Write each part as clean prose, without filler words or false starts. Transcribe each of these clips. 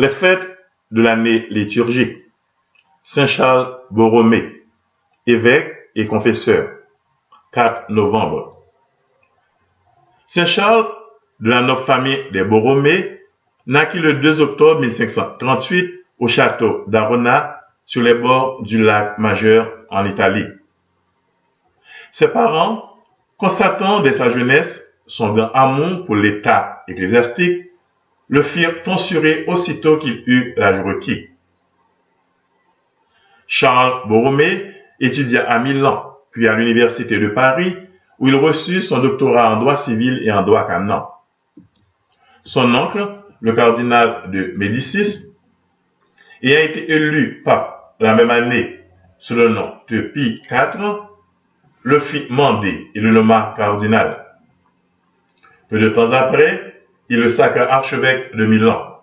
Les fêtes de l'année liturgique. Saint Charles Borromée, évêque et confesseur, 4 novembre. Saint Charles, de la noble famille des Borromée, naquit le 2 octobre 1538 au château d'Arona, sur les bords du lac Majeur en Italie. Ses parents, constatant dès sa jeunesse son grand amour pour l'état ecclésiastique, le firent tonsurer aussitôt qu'il eut l'âge requis. Charles Borromée étudia à Milan, puis à l'université de Paris, où il reçut son doctorat en droit civil et en droit canon. Son oncle, le cardinal de Médicis, ayant été élu pape la même année sous le nom de Pie IV, le fit mander et le nomma cardinal. Peu de temps après, il le sacra archevêque de Milan.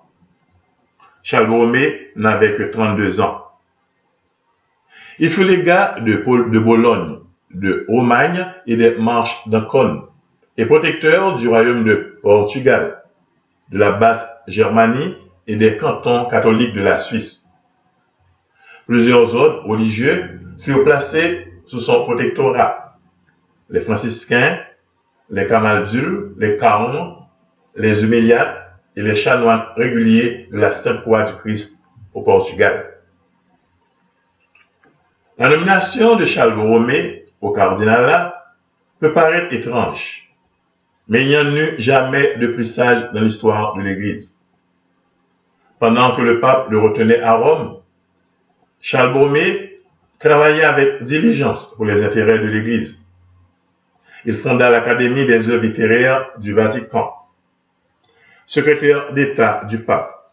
Charles Borromée n'avait que 32 ans. Il fut légat de Bologne, de Romagne et des Marches d'Ancône, et protecteur du royaume de Portugal, de la Basse-Germanie et des cantons catholiques de la Suisse. Plusieurs ordres religieux furent placés sous son protectorat: les franciscains, les camaldules, les caons, les humiliates et les chanoines réguliers de la Sainte Croix du Christ au Portugal. La nomination de Charles Borromée au cardinalat peut paraître étrange, mais il n'y en eut jamais de plus sage dans l'histoire de l'Église. Pendant que le pape le retenait à Rome, Charles Borromée travaillait avec diligence pour les intérêts de l'Église. Il fonda l'Académie des œuvres littéraires du Vatican. Secrétaire d'État du pape,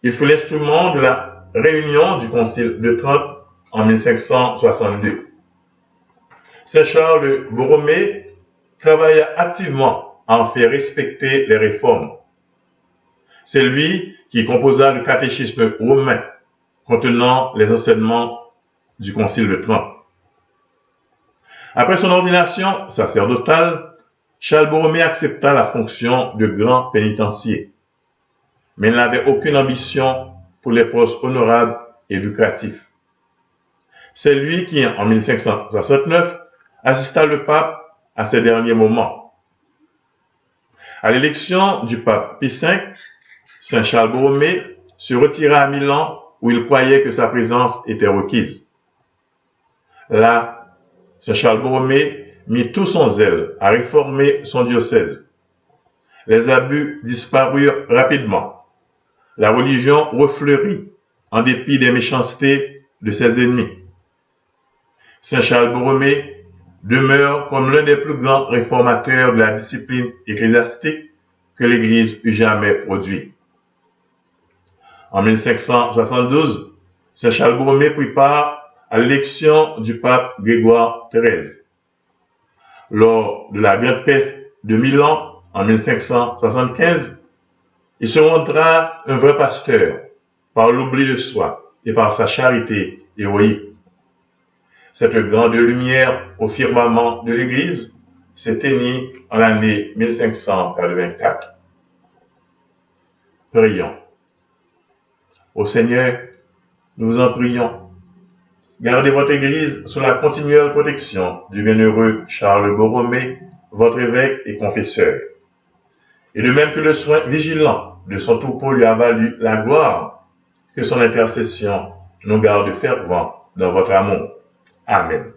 il fut l'instrument de la réunion du Concile de Trente en 1562. Saint Charles Borromée travailla activement à en faire respecter les réformes. C'est lui qui composa le catéchisme romain contenant les enseignements du Concile de Trente. Après son ordination sacerdotale, Charles Borromée accepta la fonction de grand pénitencier, mais il n'avait aucune ambition pour les postes honorables et lucratifs. C'est lui qui, en 1569, assista le pape à ses derniers moments. À l'élection du pape Pie V, Saint Charles Borromée se retira à Milan où il croyait que sa présence était requise. Là, Saint Charles Borromée mit tout son zèle à réformer son diocèse. Les abus disparurent rapidement. La religion refleurit en dépit des méchancetés de ses ennemis. Saint Charles Borromée demeure comme l'un des plus grands réformateurs de la discipline ecclésiastique que l'Église eût jamais produit. En 1572, Saint Charles Borromée prit part à l'élection du pape Grégoire XIII. Lors de la Grande Peste de Milan en 1575, il se montra un vrai pasteur par l'oubli de soi et par sa charité héroïque. Cette grande lumière au firmament de l'Église s'éteignit en l'année 1584. Prions. Ô Seigneur, nous vous en prions. Gardez votre Église sous la continuelle protection du bienheureux Charles Borromée, votre évêque et confesseur. Et de même que le soin vigilant de son troupeau lui a valu la gloire, que son intercession nous garde fervents dans votre amour. Amen.